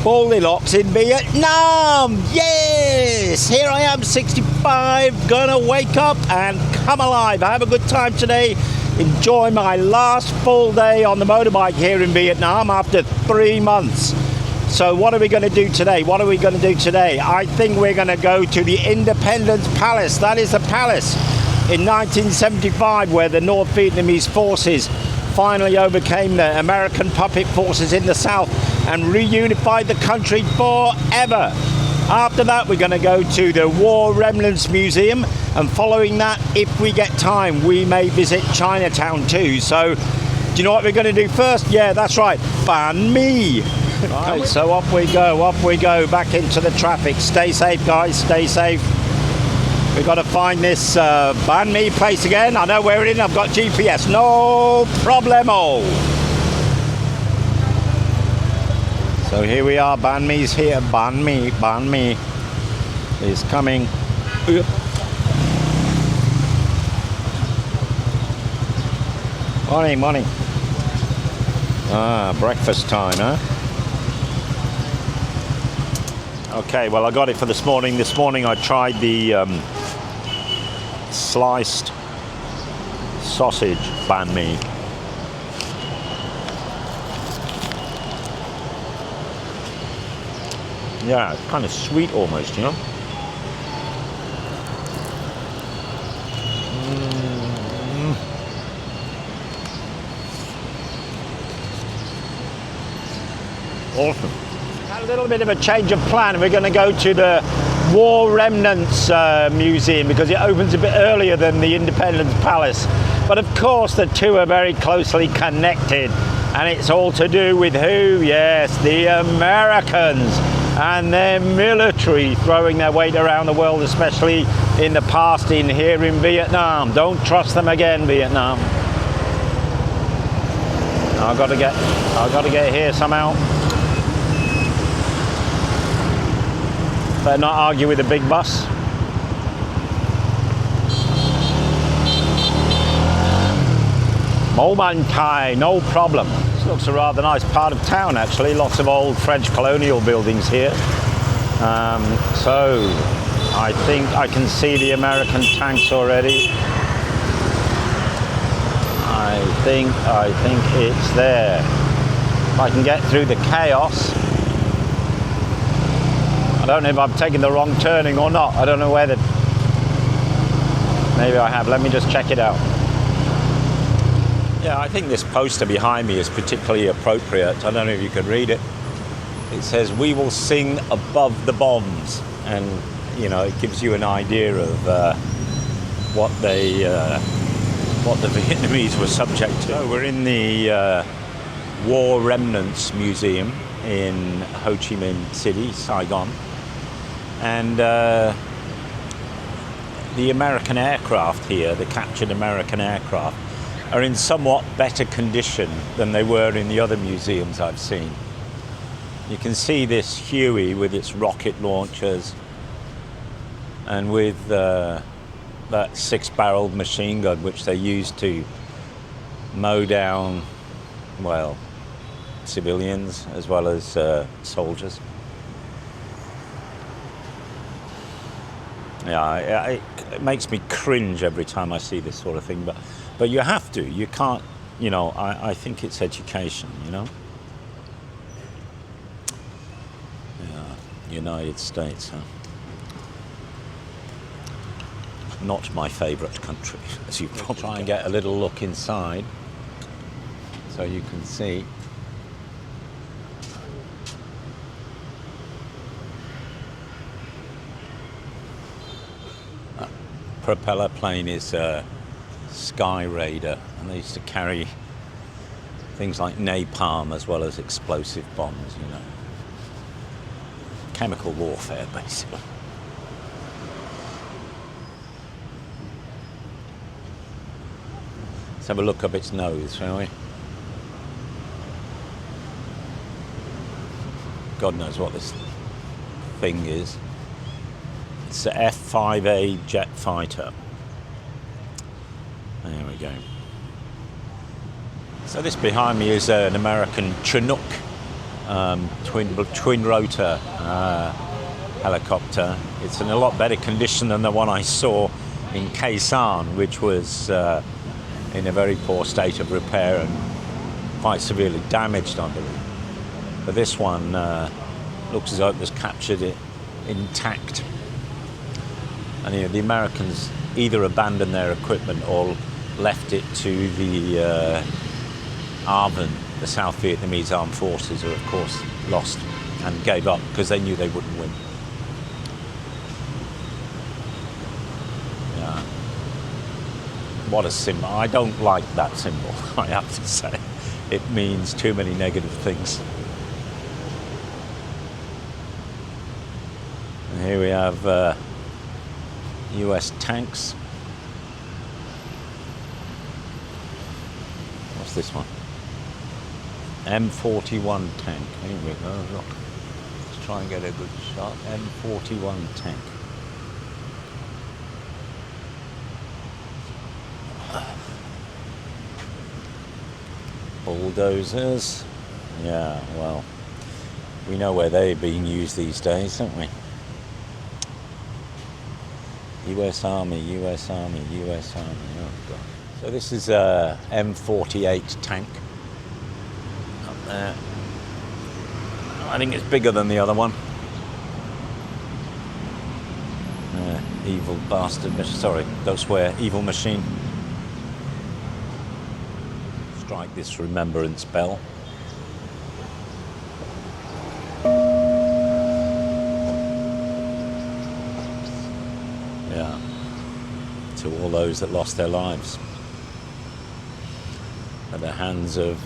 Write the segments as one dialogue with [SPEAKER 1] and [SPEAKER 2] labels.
[SPEAKER 1] Goldilocks in Vietnam. Yes, here I am, 65, gonna wake up and come alive. Have a good time today. Enjoy my last full day on the motorbike here in Vietnam after 3 months. So what are we going to do today? I think we're going to go to the Independence Palace. That is the palace in 1975 where the North Vietnamese forces finally overcame the American puppet forces in the south and reunified the country forever. After that, we're going to go to the War Remnants Museum, and following that, if we get time, we may visit Chinatown too. So, do you know what we're going to do first? Yeah, that's right, banh mi. Right, so off we go, back into the traffic. Stay safe, guys, stay safe. We've got to find this banh mi place again. I know where it is, I've got GPS, no problemo. So here we are, banh mi's here, banh mi is coming. Morning. Ah, breakfast time, huh? Okay, well, I got it for this morning. This morning I tried the sliced sausage banh mi. Yeah, it's kind of sweet almost, you know? Awesome. A little bit of a change of plan. We're going to go to the War Remnants Museum because it opens a bit earlier than the Independence Palace. But of course the two are very closely connected, and it's all to do with who? Yes, the Americans and their military throwing their weight around the world, especially in the past here in Vietnam. Don't trust them again, Vietnam. I've got to get here somehow. Better not argue with a big bus. Moment Thai, no problem. This looks a rather nice part of town, actually. Lots of old French colonial buildings here. So I think I can see the American tanks already. I think it's there. If I can get through the chaos. I don't know if I'm taking the wrong turning or not. I don't know where maybe I have. Let me just check it out. Yeah, I think this poster behind me is particularly appropriate. I don't know if you can read it. It says, "We will sing above the bombs." And, you know, it gives you an idea of what the Vietnamese were subject to. So we're in the War Remnants Museum in Ho Chi Minh City, Saigon. And the American aircraft here, the captured American aircraft, are in somewhat better condition than they were in the other museums I've seen. You can see this Huey with its rocket launchers and with that 6-barreled machine gun which they used to mow down, well, civilians as well as soldiers. Yeah, it makes me cringe every time I see this sort of thing, but you have to. You can't, you know, I think it's education, you know. Yeah, United States, huh? Not my favourite country, as you probably try and get a little look inside so you can see. Propeller plane is a Sky Raider, and they used to carry things like napalm as well as explosive bombs, you know. Chemical warfare, basically. Let's have a look up its nose, shall we? God knows what this thing is. It's the F-5A jet fighter. There we go. So this behind me is an American Chinook twin rotor helicopter. It's in a lot better condition than the one I saw in Saigon, which was in a very poor state of repair and quite severely damaged, I believe. But this one looks as though it was captured it intact. And the Americans either abandoned their equipment or left it to the ARVN, the South Vietnamese Armed Forces, who of course lost and gave up because they knew they wouldn't win. Yeah. What a symbol. I don't like that symbol, I have to say. It means too many negative things. And here we have US tanks. What's this one? M41 tank. Here we go, look. Let's try and get a good shot. M41 tank. Bulldozers. Yeah, well, we know where they're being used these days, don't we? US Army, US Army, US Army. Oh God. So this is a M48 tank up there. I think it's bigger than the other one. Evil bastard, sorry, don't swear, evil machine. Strike this remembrance bell. Yeah, to all those that lost their lives at the hands of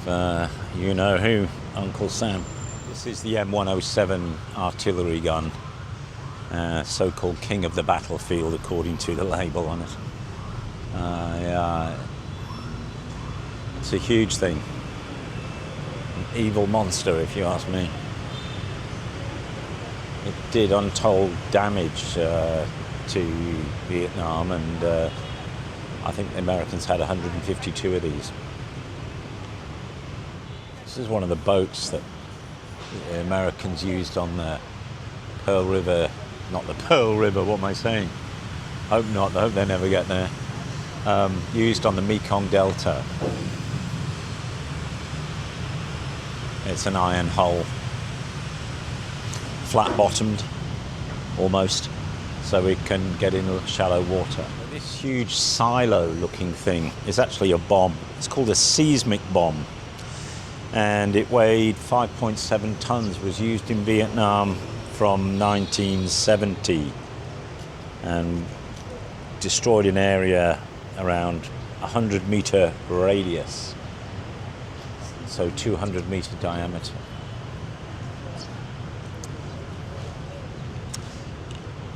[SPEAKER 1] you-know-who, Uncle Sam. This is the M107 artillery gun, so-called king of the battlefield, according to the label on it. Yeah, it's a huge thing. An evil monster, if you ask me. It did untold damage to Vietnam, and I think the Americans had 152 of these. This is one of the boats that the Americans used on the Pearl River, not the Pearl River, what am I saying? Hope not, I hope they never get there. Used on the Mekong Delta. It's an iron hull, flat-bottomed, almost, so it can get in shallow water. This huge silo-looking thing is actually a bomb. It's called a seismic bomb, and it weighed 5.7 tons, was used in Vietnam from 1970, and destroyed an area around 100-meter radius, so 200-meter diameter.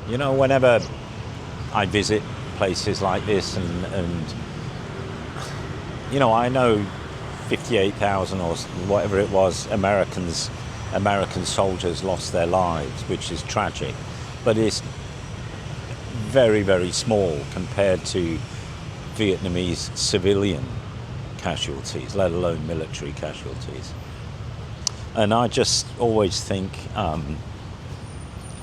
[SPEAKER 1] You know, whenever I visit places like this, and you know, I know 58,000 or whatever it was American soldiers lost their lives, which is tragic, but it's very, very small compared to Vietnamese civilian casualties, let alone military casualties. And I just always think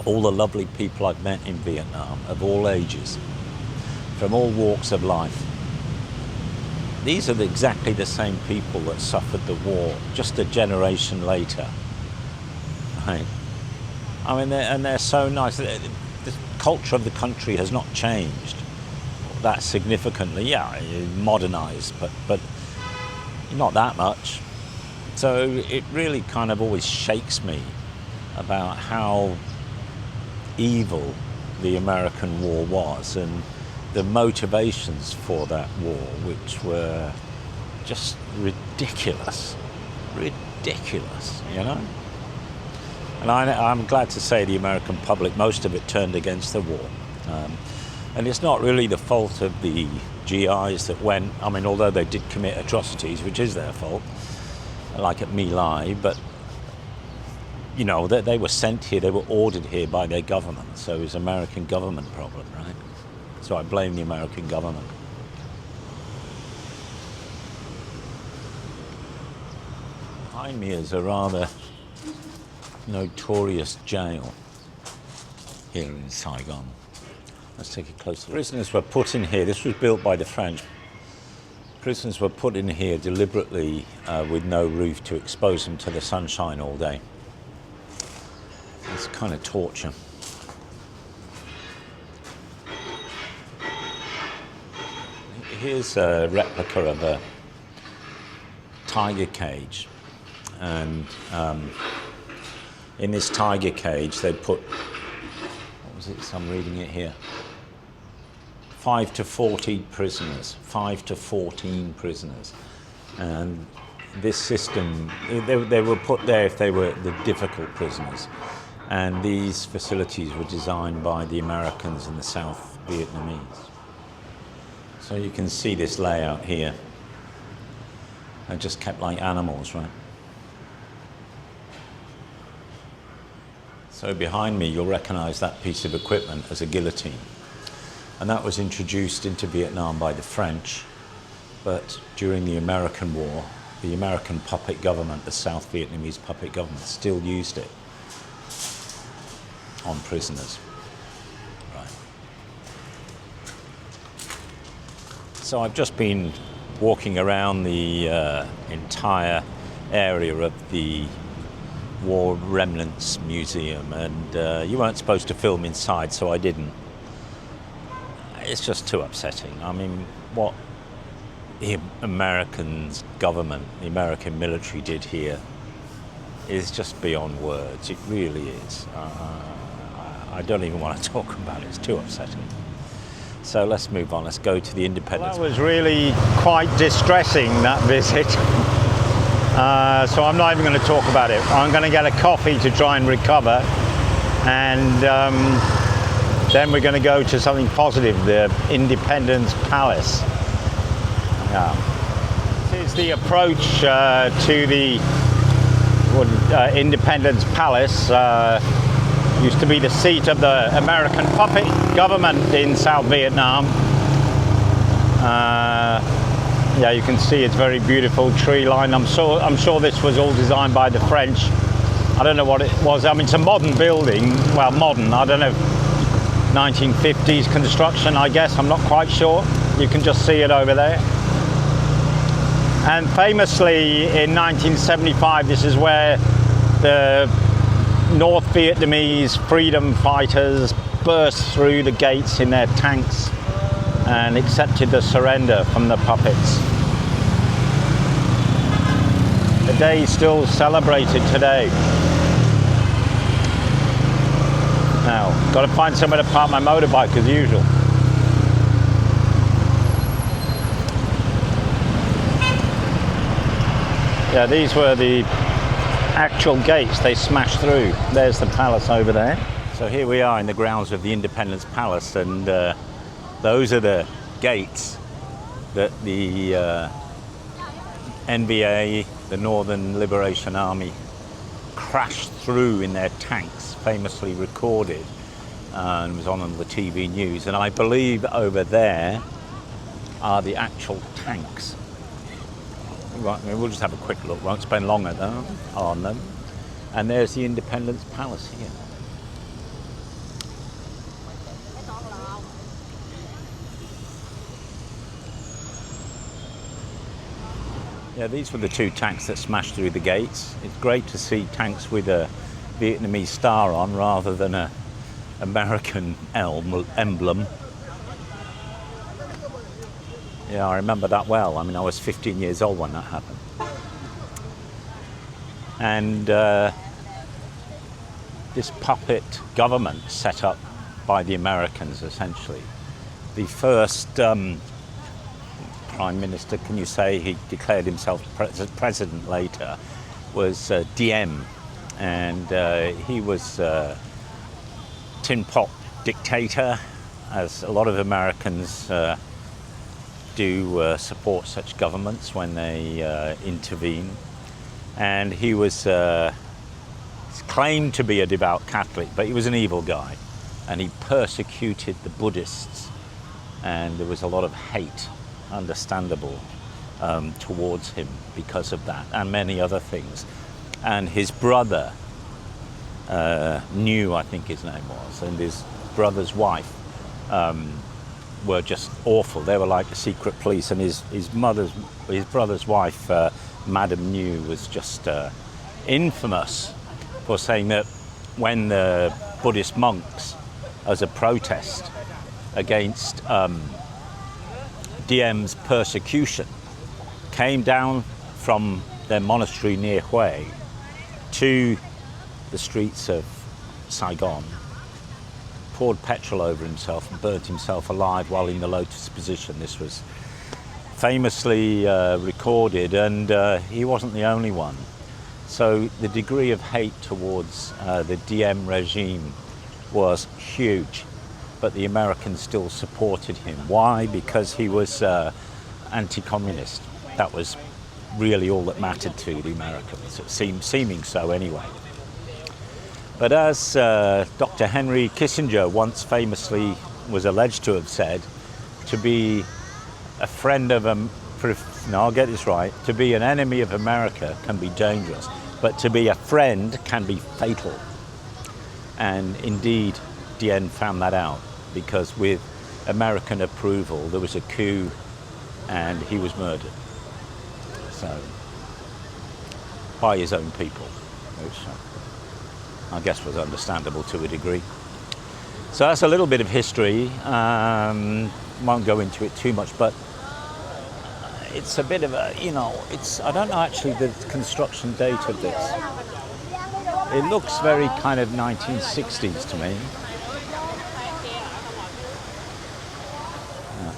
[SPEAKER 1] all the lovely people I've met in Vietnam, of all ages, from all walks of life, these are exactly the same people that suffered the war just a generation later. Right? I mean, they're so nice. The culture of the country has not changed that significantly. Yeah, modernized, but not that much. So it really kind of always shakes me about how evil the American war was, and the motivations for that war, which were just ridiculous, you know. And I'm glad to say the American public, most of it turned against the war. And it's not really the fault of the GIs that went, I mean, although they did commit atrocities, which is their fault, like at My Lai, but, you know, they were sent here, they were ordered here by their government, so it was an American government problem, right? So I blame the American government. Behind me is a rather notorious jail here in Saigon. Let's take a closer look. Prisoners were put in here. This was built by the French. Prisoners were put in here deliberately with no roof to expose them to the sunshine all day. It's kind of torture. Here's a replica of a tiger cage, and in this tiger cage they put, what was it, so I'm reading it here, 5 to 14 prisoners, 5 to 14 prisoners. And this system, they were put there if they were the difficult prisoners. And these facilities were designed by the Americans and the South Vietnamese. So you can see this layout here. They're just kept like animals, right? So behind me, you'll recognize that piece of equipment as a guillotine. And that was introduced into Vietnam by the French, but during the American War, the American puppet government, the South Vietnamese puppet government, still used it on prisoners. Right. So I've just been walking around the entire area of the War Remnants Museum, and you weren't supposed to film inside, so I didn't. It's just too upsetting. I mean, what the American government, the American military did here is just beyond words. It really is. I don't even want to talk about it. It's too upsetting. So let's move on. Let's go to the Independence.
[SPEAKER 2] Well, that was really quite distressing, that visit. So I'm not even going to talk about it. I'm going to get a coffee to try and recover, and then we're going to go to something positive, the Independence Palace. This is the approach to the Independence Palace. Used to be the seat of the American puppet government in South Vietnam. Yeah, you can see it's very beautiful, tree line. I'm sure this was all designed by the French. I don't know what it was. I mean, it's a modern building. Well, modern. I don't know. 1950s construction, I guess. I'm not quite sure. You can just see it over there. And famously, in 1975, this is where the North Vietnamese freedom fighters burst through the gates in their tanks and accepted the surrender from the puppets. The day is still celebrated today. Now, got to find somewhere to park my motorbike as usual. Yeah, these were the actual gates they smashed through. There's the palace over there. So here we are in the grounds of the Independence Palace, and those are the gates that the NVA, the Northern Liberation Army, crashed through in their tanks, famously recorded, and was on the TV news. And I believe over there are the actual tanks. Right, we'll just have a quick look, won't spend long on them. And there's the Independence Palace here. Yeah, these were the two tanks that smashed through the gates. It's great to see tanks with a Vietnamese star on rather than a American emblem. Yeah, I remember that well. I mean, I was 15 years old when that happened. And this puppet government set up by the Americans, essentially. The first Prime Minister, can you say, he declared himself president later, was Diem. And he was tin pot dictator, as a lot of Americans do support such governments when they intervene. And he was claimed to be a devout Catholic, but he was an evil guy, and he persecuted the Buddhists, and there was a lot of hate, understandable, towards him because of that, and many other things. And his brother New, I think his name was, and his brother's wife were just awful. They were like the secret police, and his brother's wife, Madame New, was just infamous for saying that when the Buddhist monks, as a protest against Diem's persecution, came down from their monastery near Hue to the streets of Saigon, poured petrol over himself and burnt himself alive while in the lotus position. This was famously recorded, and he wasn't the only one. So the degree of hate towards the Diem regime was huge, but the Americans still supported him. Why? Because he was anti-communist. That was really all that mattered to the Americans, seeming so anyway. But as Dr. Henry Kissinger once famously was alleged to have said, to be a friend of I'll get this right, to be an enemy of America can be dangerous, but to be a friend can be fatal. And indeed, Diem found that out, because with American approval, there was a coup and he was murdered. So, by his own people, which I guess was understandable to a degree. So that's a little bit of history. Won't go into it too much, but it's a bit of a, I don't know actually the construction date of this. It looks very kind of 1960s to me. Yeah.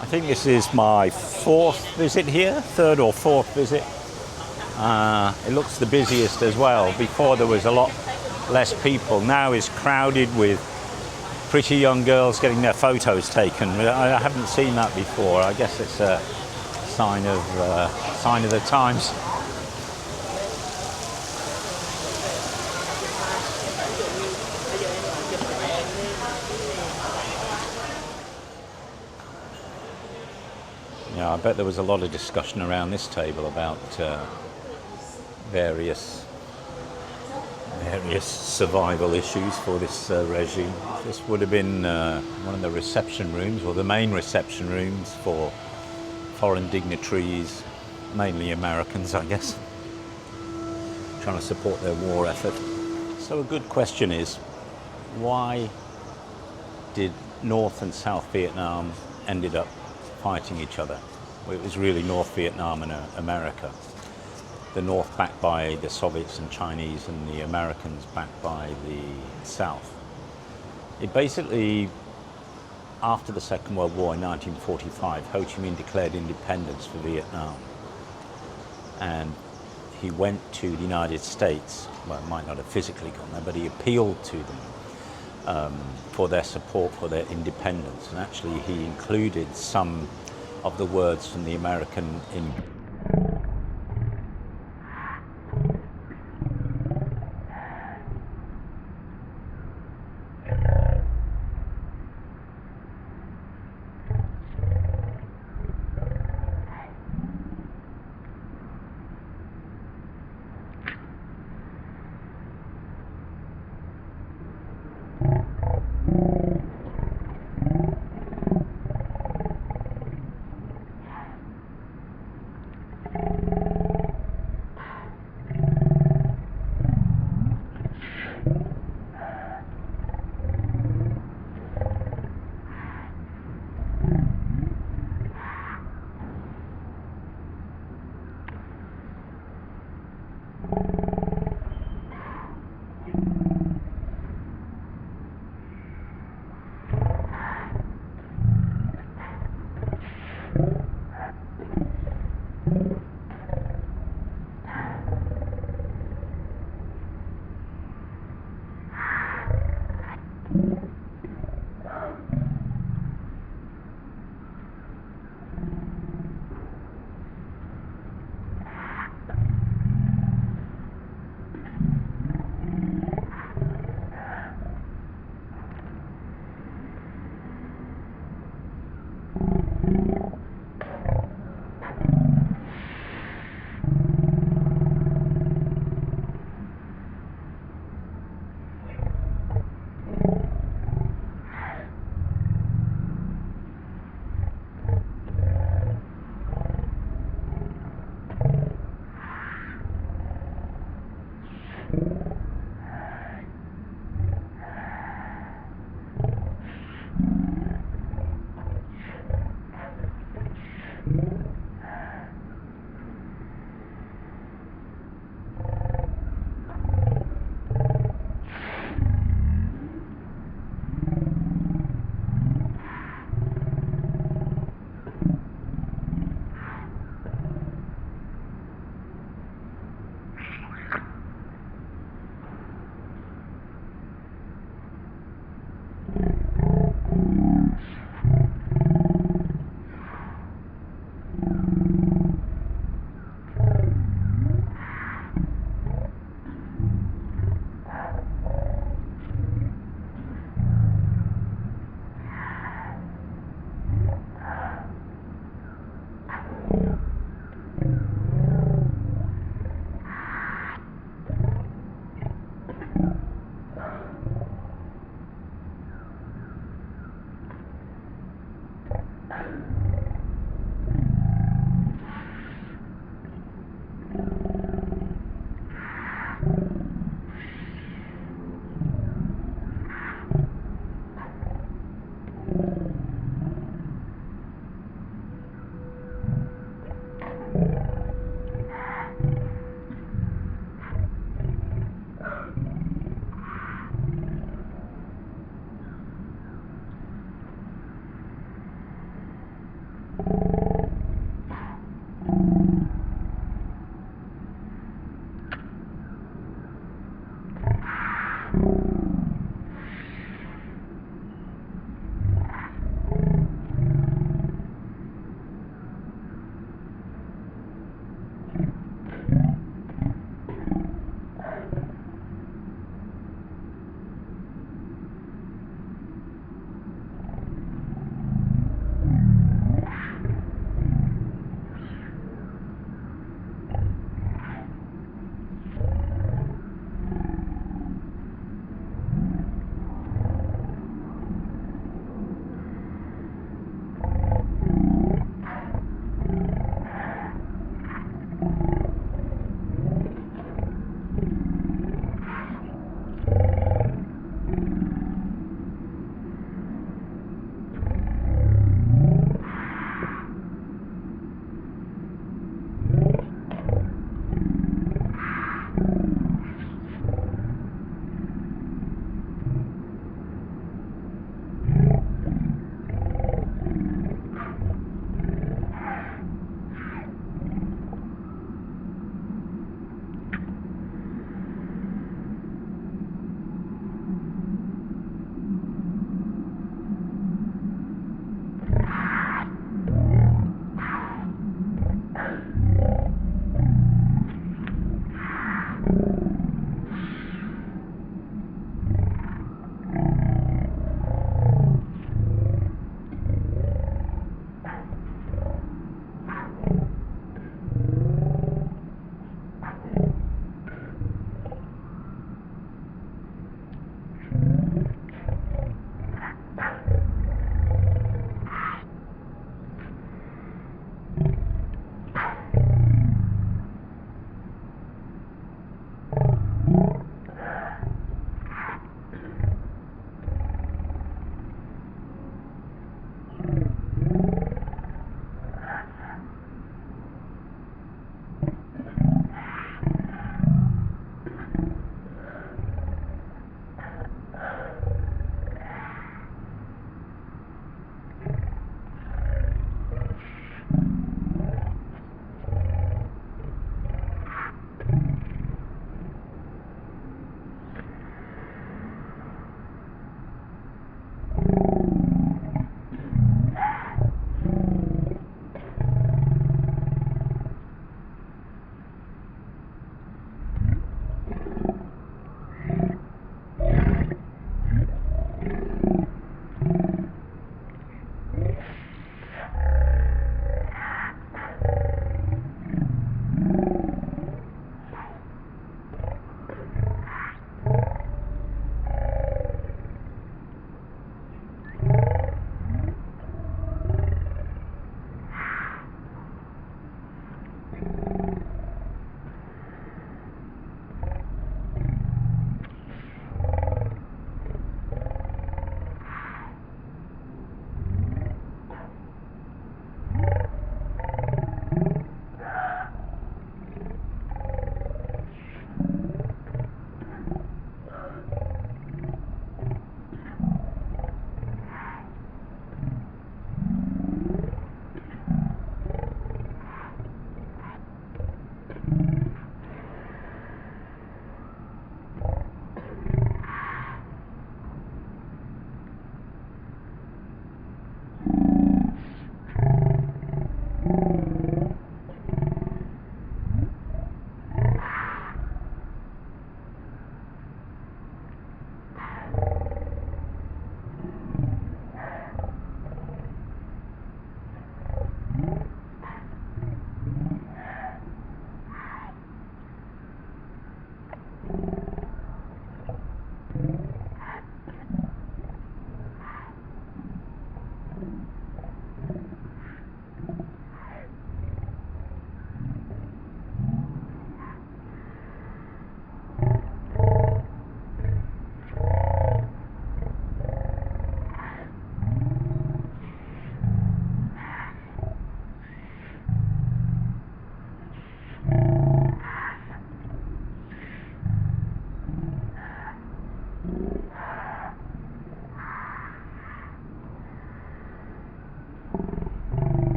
[SPEAKER 2] I think this is my fourth visit here, third or fourth visit. It looks the busiest as well. Before there was a lot less people. Now it's crowded with pretty young girls getting their photos taken. I haven't seen that before. I guess it's a sign of the times. Yeah, I bet there was a lot of discussion around this table about various survival issues for this regime. This would have been one of the reception rooms, or the main reception rooms for foreign dignitaries, mainly Americans, I guess, trying to support their war effort. So a good question is, why did North and South Vietnam ended up fighting each other? Well, it was really North Vietnam and America. The North backed by the Soviets and Chinese, and the Americans backed by the South. It basically, after the Second World War in 1945, Ho Chi Minh declared independence for Vietnam. And he went to the United States. Well, might not have physically gone there, but he appealed to them for their support for their independence. And actually he included some of the words from the American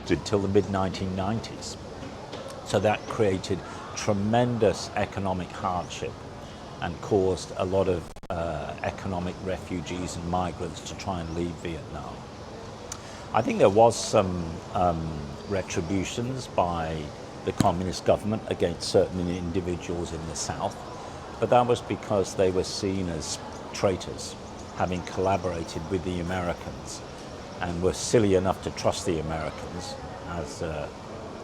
[SPEAKER 2] Until the mid-1990s. So that created tremendous economic hardship and caused a lot of economic refugees and migrants to try and leave Vietnam. I think there was some retributions by the communist government against certain individuals in the South, but that was because they were seen as traitors, having collaborated with the Americans, and were silly enough to trust the Americans, as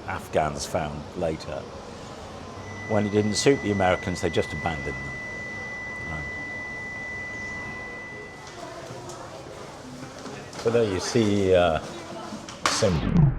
[SPEAKER 2] Afghans found later. When it didn't suit the Americans, they just abandoned them. So there you see some.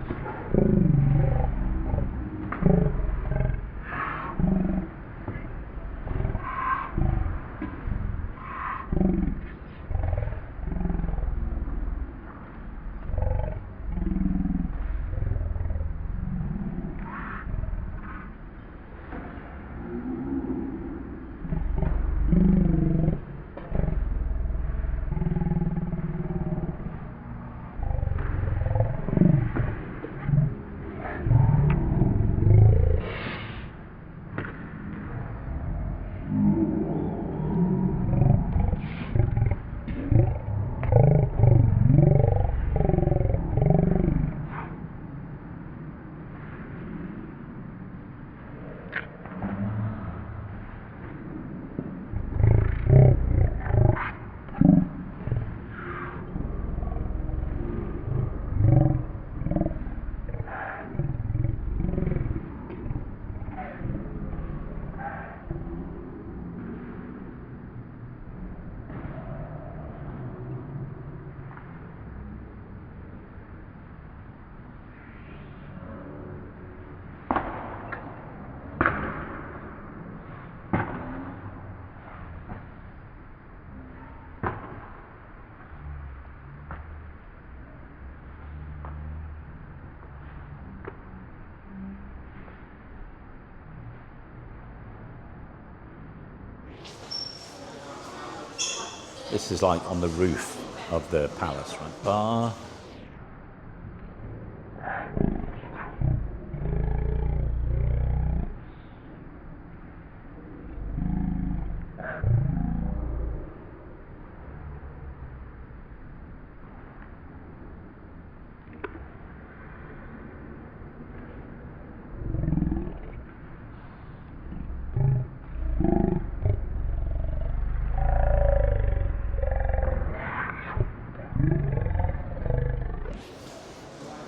[SPEAKER 2] This is like on the roof of the palace, right? Bar.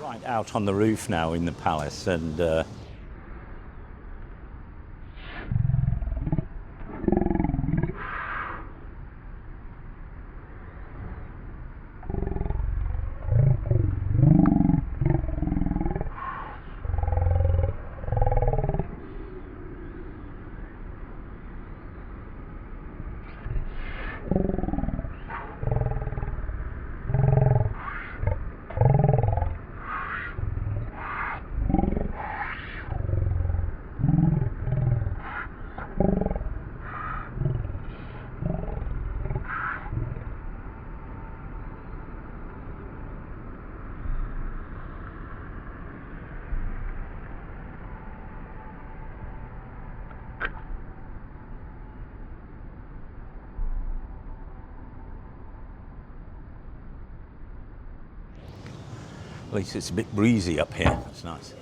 [SPEAKER 2] Right out on the roof now in the palace, and at least it's a bit breezy up here. That's nice.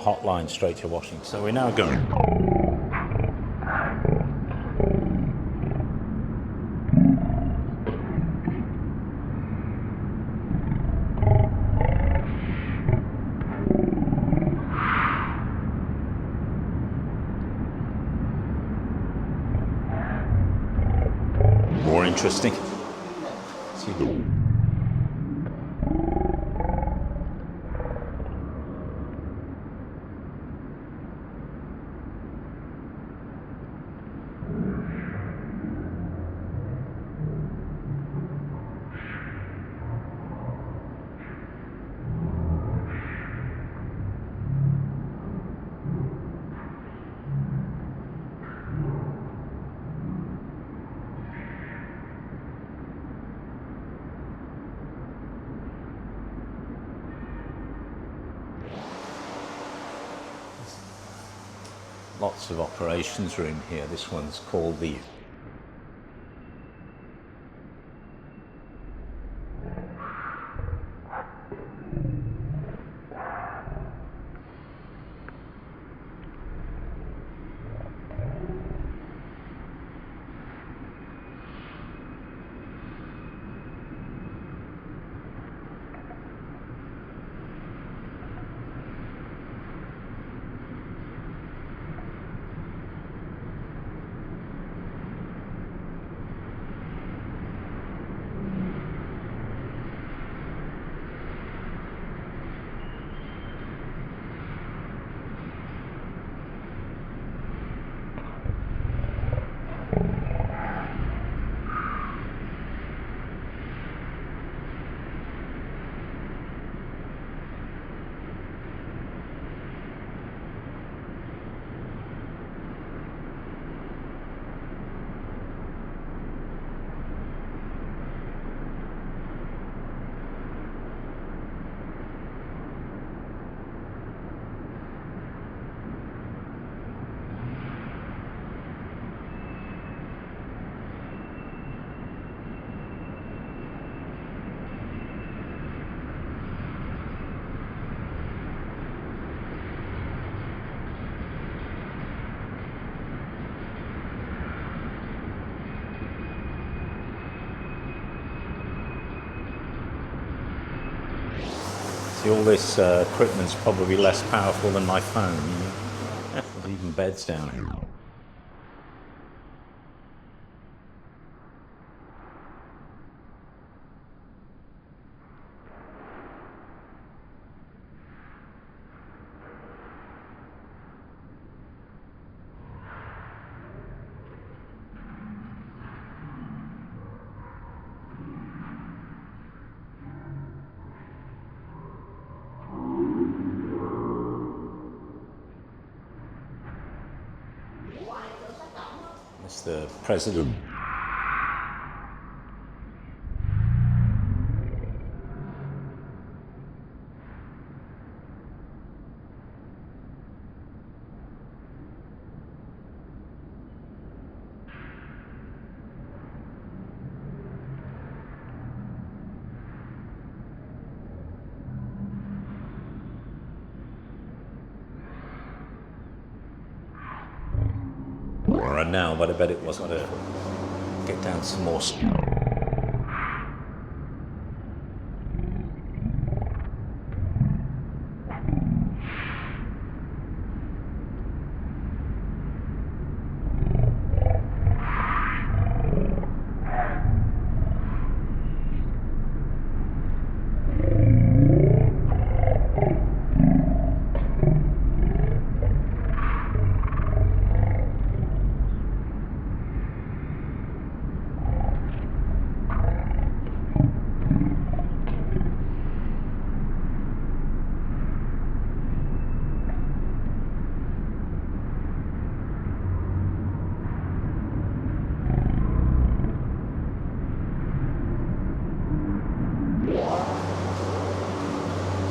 [SPEAKER 2] Hotline straight to Washington. So we're now going. More interesting. See. Lots of operations room here. This one's called the See, all this equipment's probably less powerful than my phone. There's even beds down here. It's the president. Right now, but I bet it was going to get down some more.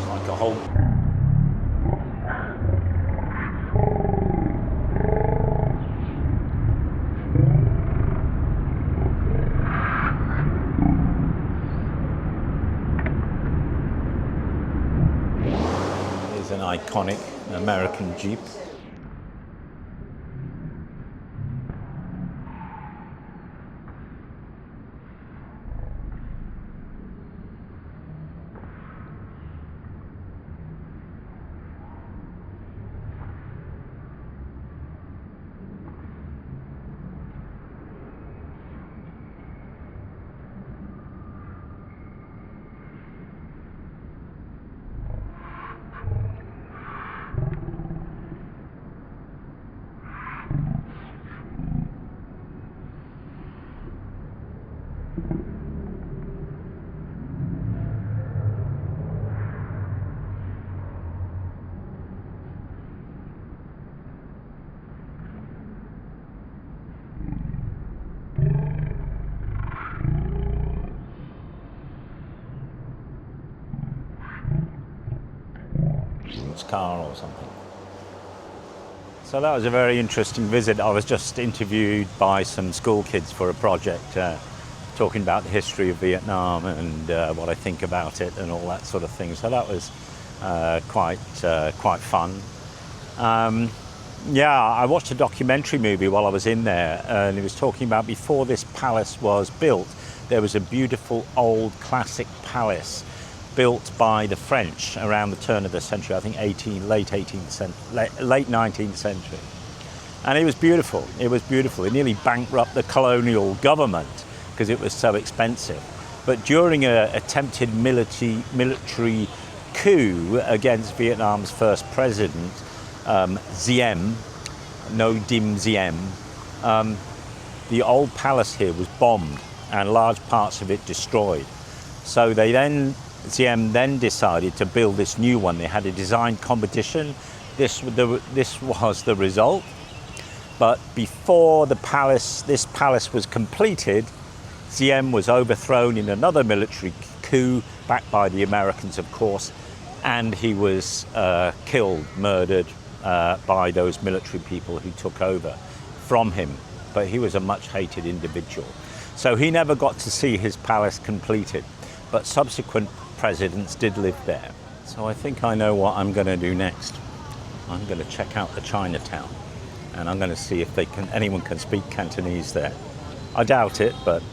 [SPEAKER 2] Like a whole. Here's an iconic American Jeep. Car or something. So that was a very interesting visit. I was just interviewed by some school kids for a project talking about the history of Vietnam and what I think about it and all that sort of thing. So that was quite fun. Yeah, I watched a documentary movie while I was in there, and it was talking about before this palace was built, there was a beautiful old classic palace built by the French around the turn of the century, I think late 19th century. And it was beautiful. It was beautiful. It nearly bankrupted the colonial government because it was so expensive. But during an attempted military coup against Vietnam's first president, Diem, No Dim Diem, the old palace here was bombed and large parts of it destroyed. So Diem then decided to build this new one. They had a design competition. This was the result. But before this palace was completed, Diem was overthrown in another military coup, backed by the Americans, of course, and he was killed, murdered by those military people who took over from him. But he was a much hated individual. So he never got to see his palace completed. But subsequent presidents did live there. So I think I know what I'm going to do next. I'm going to check out the Chinatown, and I'm going to see if anyone can speak Cantonese there. I doubt it, but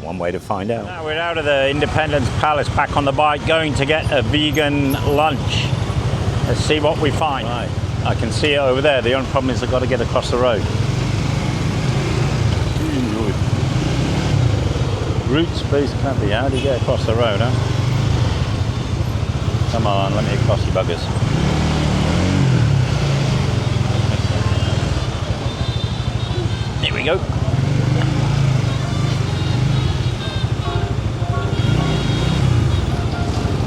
[SPEAKER 2] one way to find out.
[SPEAKER 1] Now we're out of the Independence Palace, back on the bike, going to get a vegan lunch. Let's see what we find.
[SPEAKER 2] Right.
[SPEAKER 1] I can see it over there. The only problem is I've got to get across the road. Roots Base Cafe. How do you get across the road, huh? Come on, let me across, you buggers. Here we go.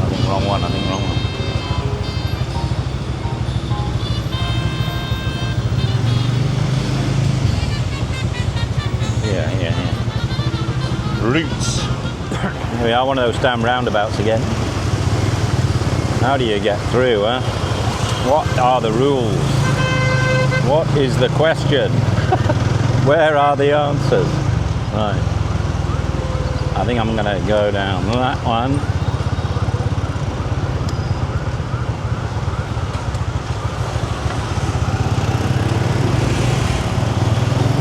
[SPEAKER 1] I think wrong one. Yeah. Roots. Here we are, one of those damn roundabouts again. How do you get through, huh? What are the rules? What is the question? Where are the answers? Right. I think I'm gonna go down that one.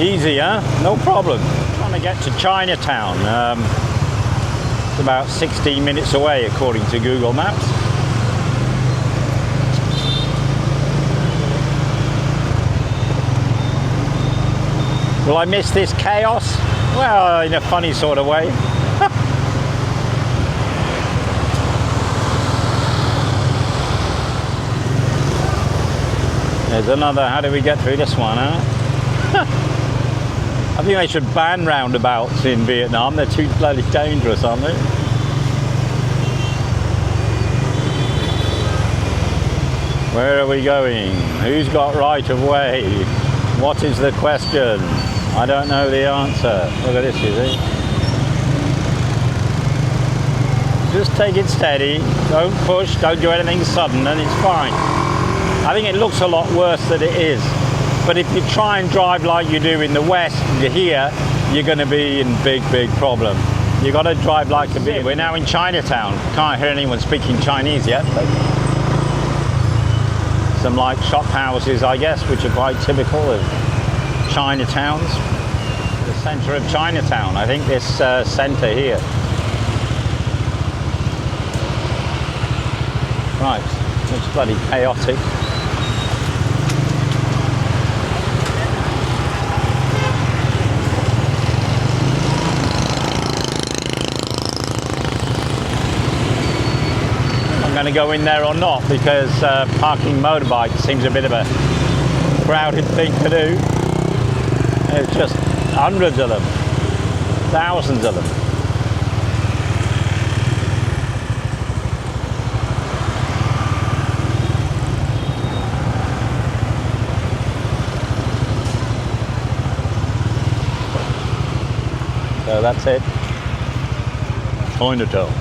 [SPEAKER 1] Easy, huh? No problem. Trying to get to Chinatown. It's about 16 minutes away according to Google Maps. Will I miss this chaos? Well, in a funny sort of way. There's another, how do we get through this one, huh? I think they should ban roundabouts in Vietnam. They're too bloody dangerous, aren't they? Where are we going? Who's got right of way? What is the question? I don't know the answer. Look at this, you see. Just take it steady. Don't push. Don't do anything sudden, and it's fine. I think it looks a lot worse than it is. But if you try and drive like you do in the West, here, you're going to be in big problem. You've got to drive like a bit. We're now in Chinatown. Can't hear anyone speaking Chinese yet, but some like shop houses, I guess, which are quite typical of Chinatowns. The centre of Chinatown, I think this centre here. Right, looks bloody chaotic. Going to go in there or not, because parking motorbikes seems a bit of a crowded thing to do. There's just hundreds of them, thousands of them. So that's it. Chinatown.